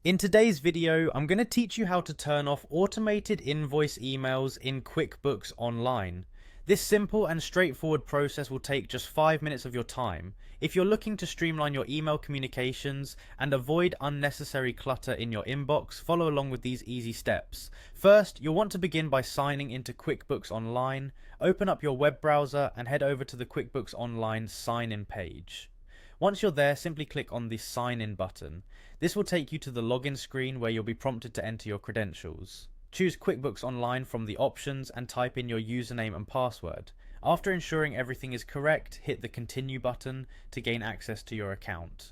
In today's video, I'm going to teach you how to turn off automated invoice emails in QuickBooks Online. This simple and straightforward process will take just 5 minutes of your time. If you're looking to streamline your email communications and avoid unnecessary clutter in your inbox, follow along with these easy steps. First, you'll want to begin by signing into QuickBooks Online. Open up your web browser and head over to the QuickBooks Online sign-in page. Once you're there, simply click on the Sign In button. This will take you to the login screen where you'll be prompted to enter your credentials. Choose QuickBooks Online from the options and type in your username and password. After ensuring everything is correct, hit the Continue button to gain access to your account.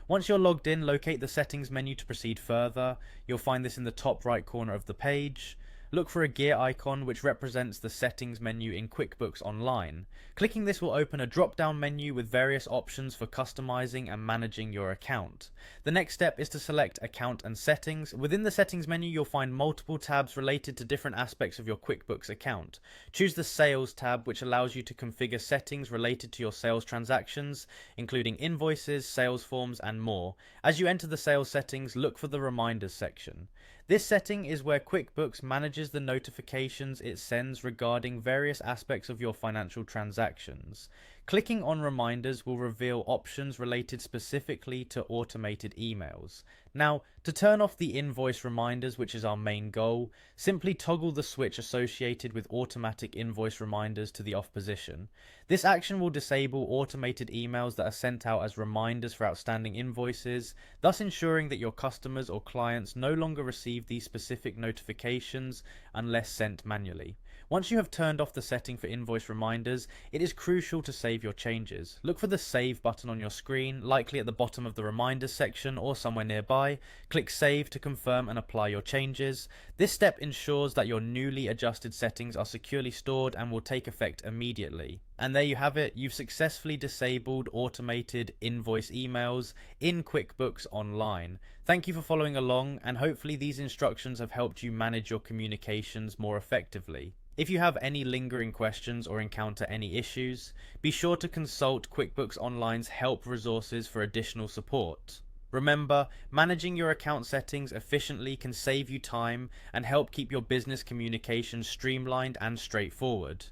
Once you're logged in, locate the Settings menu to proceed further. You'll find this in the top right corner of the page. Look for a gear icon which represents the Settings menu in QuickBooks Online. Clicking this will open a drop-down menu with various options for customizing and managing your account. The next step is to select Account and Settings. Within the Settings menu, you'll find multiple tabs related to different aspects of your QuickBooks account. Choose the Sales tab, which allows you to configure settings related to your sales transactions, including invoices, sales forms, and more. As you enter the sales settings, look for the Reminders section. This setting is where QuickBooks manages the notifications it sends regarding various aspects of your financial transactions. Clicking on Reminders will reveal options related specifically to automated emails. Now, to turn off the invoice reminders, which is our main goal, simply toggle the switch associated with automatic invoice reminders to the off position. This action will disable automated emails that are sent out as reminders for outstanding invoices, thus ensuring that your customers or clients no longer receive these specific notifications unless sent manually. Once you have turned off the setting for invoice reminders, it is crucial to save your changes. Look for the Save button on your screen, likely at the bottom of the Reminders section or somewhere nearby. Click Save to confirm and apply your changes. This step ensures that your newly adjusted settings are securely stored and will take effect immediately. And there you have it, you've successfully disabled automated invoice emails in QuickBooks Online. Thank you for following along, and hopefully these instructions have helped you manage your communications more effectively. If you have any lingering questions or encounter any issues, be sure to consult QuickBooks Online's help resources for additional support. Remember, managing your account settings efficiently can save you time and help keep your business communications streamlined and straightforward.